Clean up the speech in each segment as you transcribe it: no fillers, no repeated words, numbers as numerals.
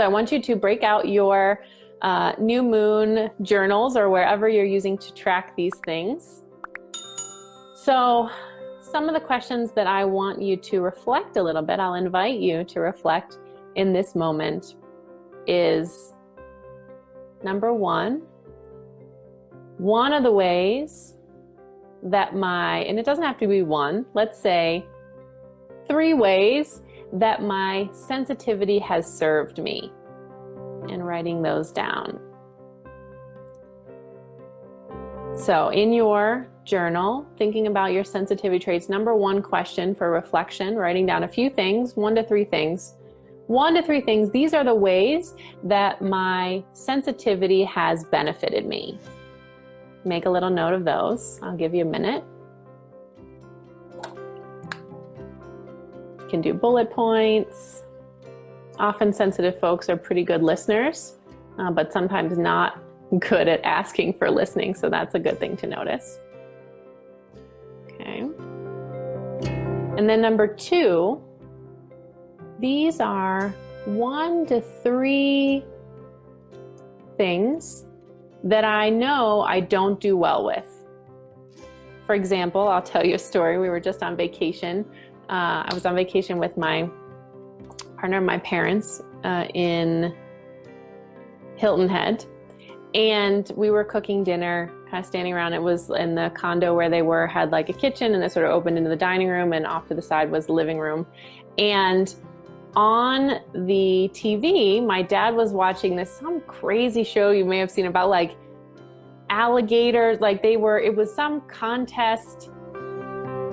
So I want you to break out your new moon journals or wherever you're using to track these things. So some of the questions that I want you to reflect a little bit, I'll invite you to reflect in this moment, is number one of the ways that and it doesn't have to be one, let's say 3 ways that my sensitivity has served me, and writing those down. So in your journal, thinking about your sensitivity traits, number 1 question for reflection, writing down a few things, 1 to 3 things. 1 to 3 things, these are the ways that my sensitivity has benefited me. Make a little note of those. I'll give you a minute. You can do bullet points. Often sensitive folks are pretty good listeners, but sometimes not good at asking for listening, so that's a good thing to notice. Okay. And then number 2, these are 1 to 3 things that I know I don't do well with. For example, I'll tell you a story. We were just on vacation. I was on vacation with my partner, my parents, in Hilton Head. And we were cooking dinner, kind of standing around. It was in the condo where they were, had like a kitchen, and it sort of opened into the dining room, and off to the side was the living room. And on the TV, my dad was watching some crazy show you may have seen about like alligators. Like it was some contest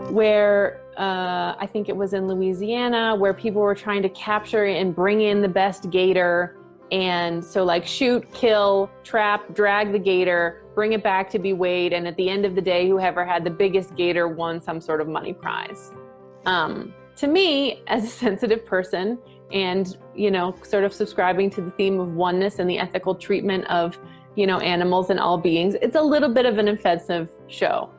where I think it was in Louisiana, where people were trying to capture and bring in the best gator. And so like shoot, kill, trap, drag the gator, bring it back to be weighed. And at the end of the day, whoever had the biggest gator won some sort of money prize. To me, as a sensitive person and, sort of subscribing to the theme of oneness and the ethical treatment of, animals and all beings, it's a little bit of an offensive show.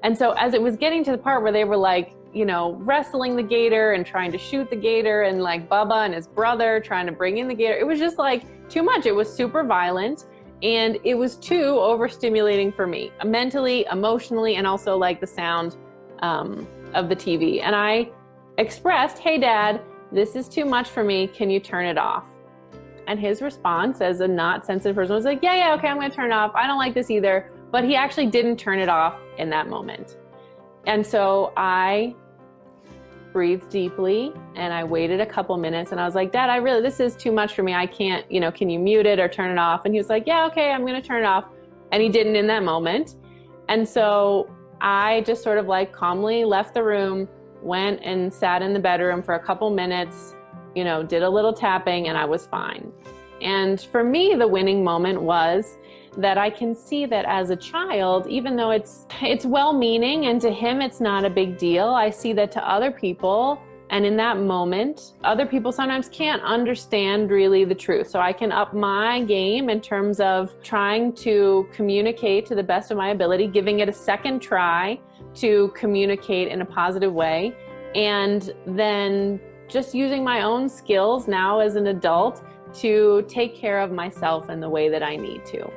And so as it was getting to the part where they were like, wrestling the gator and trying to shoot the gator, and like Bubba and his brother trying to bring in the gator, it was just like too much. It was super violent, and it was too overstimulating for me, mentally, emotionally, and also like the sound of the TV. And I expressed, "Hey Dad, this is too much for me. Can you turn it off?" And his response, as a not sensitive person, was like, yeah, okay, I'm gonna turn it off. I don't like this either. But he actually didn't turn it off in that moment. And so I breathed deeply, and I waited a couple minutes, and I was like, Dad, this is too much for me. I can't, can you mute it or turn it off? And he was like, yeah, okay, I'm gonna turn it off. And he didn't in that moment. And so I just sort of like calmly left the room, went and sat in the bedroom for a couple minutes, did a little tapping, and I was fine. And for me, the winning moment was that I can see that as a child, even though it's well-meaning and to him it's not a big deal, I see that to other people, and in that moment, other people sometimes can't understand really the truth. So I can up my game in terms of trying to communicate to the best of my ability, giving it a second try to communicate in a positive way, and then just using my own skills now as an adult to take care of myself in the way that I need to.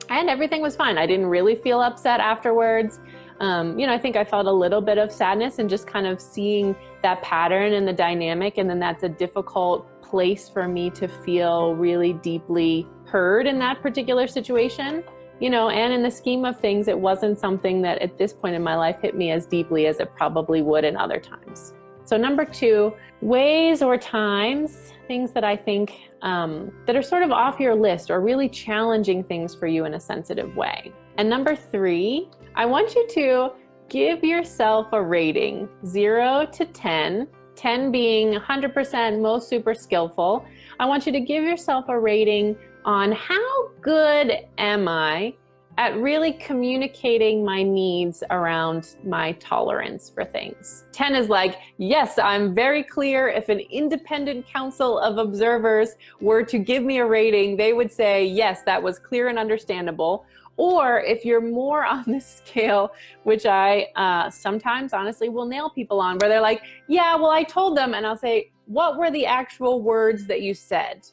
And everything was fine. I didn't really feel upset afterwards. I think I felt a little bit of sadness and just kind of seeing that pattern and the dynamic. And then that's a difficult place for me to feel really deeply heard in that particular situation. And in the scheme of things, it wasn't something that at this point in my life hit me as deeply as it probably would in other times. So number 2, ways or times, things that I think that are sort of off your list or really challenging things for you in a sensitive way. And number 3, I want you to give yourself a rating, 0 to 10, 10 being 100% most super skillful. I want you to give yourself a rating on how good am I at really communicating my needs around my tolerance for things. 10 is like, yes, I'm very clear. If an independent council of observers were to give me a rating, they would say, yes, that was clear and understandable. Or if you're more on this scale, which I sometimes honestly will nail people on, where they're like, yeah, well, I told them, and I'll say, what were the actual words that you said?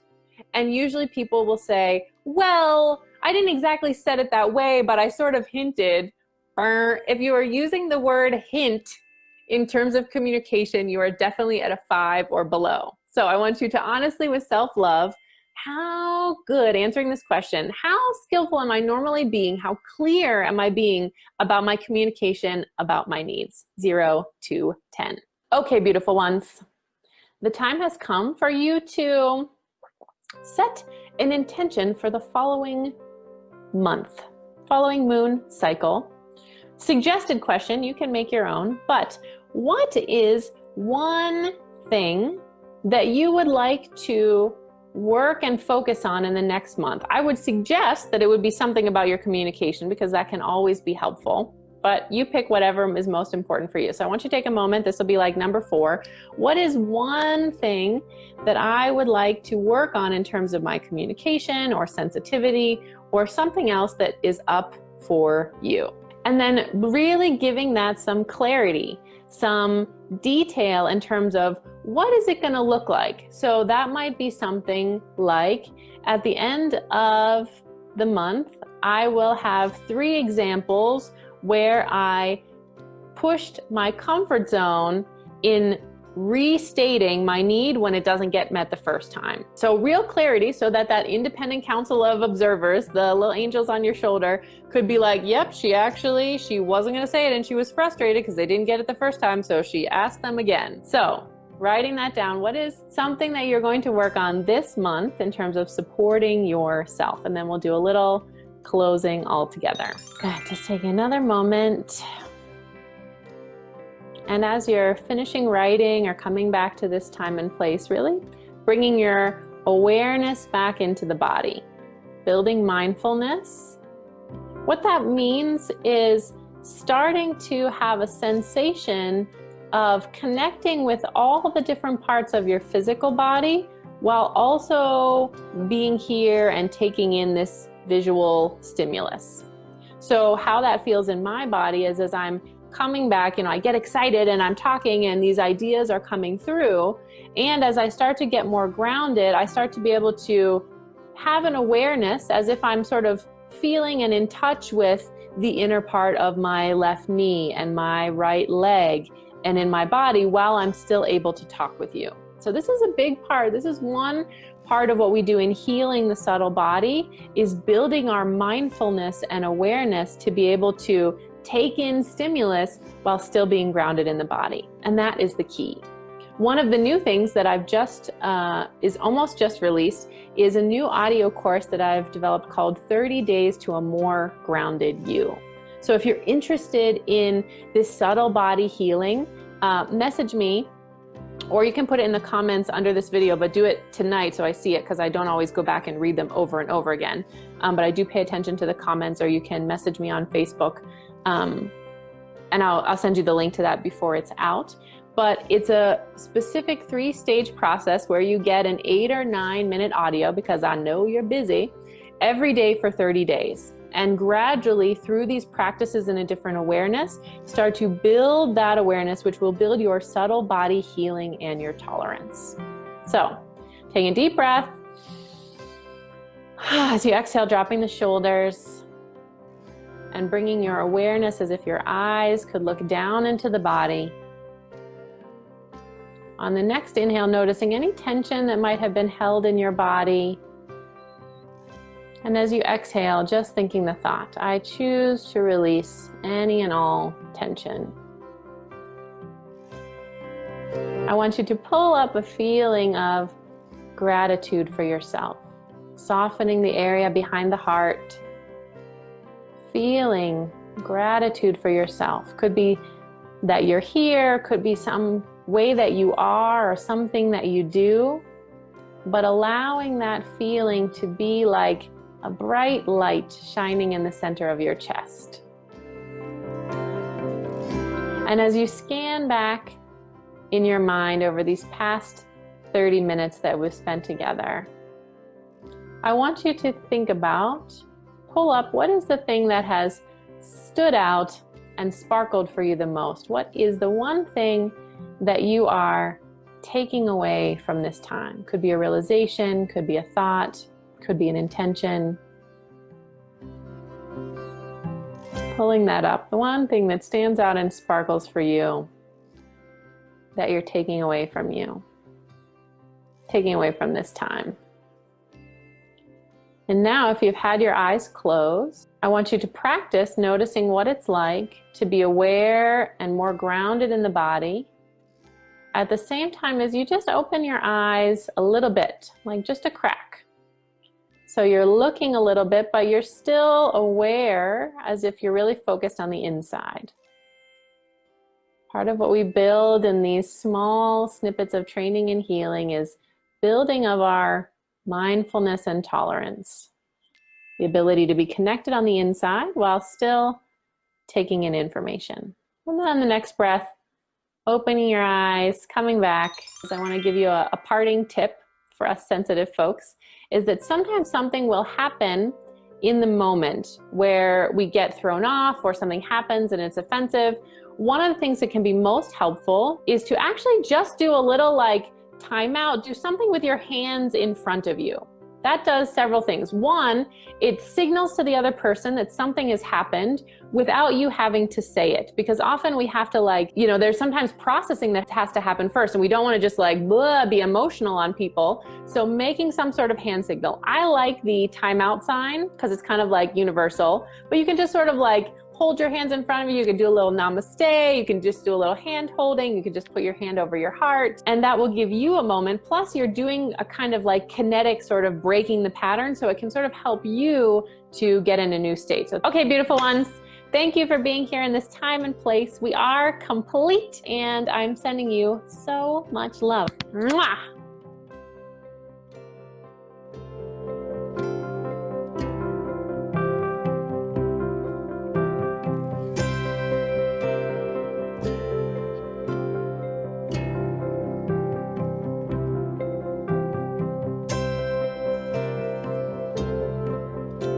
And usually people will say, well, I didn't exactly set it that way, but I sort of hinted. If you are using the word hint in terms of communication, you are definitely at a 5 or below. So I want you to honestly, with self-love, how good, answering this question, how skillful am I normally being? How clear am I being about my communication, about my needs? 0 to 10. Okay, beautiful ones. The time has come for you to set an intention for the following month, following moon cycle. Suggested question, you can make your own, but what is one thing that you would like to work and focus on in the next month? I would suggest that it would be something about your communication, because that can always be helpful, but you pick whatever is most important for you. So I want you to take a moment. This will be like number 4. What is one thing that I would like to work on in terms of my communication or sensitivity or something else that is up for you? And then really giving that some clarity, some detail in terms of what is it going to look like. So that might be something like, at the end of the month, I will have 3 examples where I pushed my comfort zone in restating my need when it doesn't get met the first time. So real clarity, so that that independent council of observers, the little angels on your shoulder, could be like, yep, she wasn't going to say it and she was frustrated because they didn't get it the first time, so she asked them again. So writing that down, what is something that you're going to work on this month in terms of supporting yourself? And then we'll do a little closing all together. Good, just take another moment. And as you're finishing writing or coming back to this time and place, really bringing your awareness back into the body, building mindfulness. What that means is starting to have a sensation of connecting with all the different parts of your physical body while also being here and taking in this visual stimulus. So how that feels in my body is, as I'm coming back, I get excited and I'm talking and these ideas are coming through. And as I start to get more grounded, I start to be able to have an awareness as if I'm sort of feeling and in touch with the inner part of my left knee and my right leg and in my body while I'm still able to talk with you. So this is a big part. This is one part of what we do in healing the subtle body, is building our mindfulness and awareness to be able to take in stimulus while still being grounded in the body. And that is the key. One of the new things that I've is almost just released is a new audio course that I've developed called 30 Days to a More Grounded You. So if you're interested in this subtle body healing, message me, or you can put it in the comments under this video, but do it tonight so I see it, because I don't always go back and read them over and over again. But I do pay attention to the comments, or you can message me on Facebook. And I'll send you the link to that before it's out. But it's a specific 3-stage process where you get an 8 or 9 minute audio, because I know you're busy, every day for 30 days. And gradually, through these practices and a different awareness, start to build that awareness, which will build your subtle body healing and your tolerance. So, taking a deep breath. As you exhale, dropping the shoulders and bringing your awareness as if your eyes could look down into the body. On the next inhale, noticing any tension that might have been held in your body. And as you exhale, just thinking the thought, I choose to release any and all tension. I want you to pull up a feeling of gratitude for yourself, softening the area behind the heart, feeling gratitude for yourself. Could be that you're here, could be some way that you are or something that you do, but allowing that feeling to be like a bright light shining in the center of your chest. And as you scan back in your mind over these past 30 minutes that we've spent together, I want you to think about, pull up, what is the thing that has stood out and sparkled for you the most? What is the one thing that you are taking away from this time? Could be a realization, could be a thought, could be an intention. Pulling that up, the one thing that stands out and sparkles for you that you're taking away from you, taking away from this time. And now if you've had your eyes closed, I want you to practice noticing what it's like to be aware and more grounded in the body at the same time as you just open your eyes a little bit, like just a crack. So you're looking a little bit, but you're still aware as if you're really focused on the inside. Part of what we build in these small snippets of training and healing is building of our mindfulness and tolerance. The ability to be connected on the inside while still taking in information. And then on the next breath, opening your eyes, coming back. I want to give you a parting tip for us sensitive folks, is that sometimes something will happen in the moment where we get thrown off or something happens and it's offensive. One of the things that can be most helpful is to actually just do a little like timeout, do something with your hands in front of you. That does several things. One, it signals to the other person that something has happened without you having to say it. Because often we have to like, there's sometimes processing that has to happen first, and we don't want to just like be emotional on people. So making some sort of hand signal. I like the timeout sign because it's kind of like universal, but you can just sort of like hold your hands in front of you. You can do a little namaste. You can just do a little hand holding. You can just put your hand over your heart, and that will give you a moment. Plus you're doing a kind of like kinetic sort of breaking the pattern. So it can sort of help you to get in a new state. So, okay, beautiful ones. Thank you for being here in this time and place. We are complete, and I'm sending you so much love. Mwah!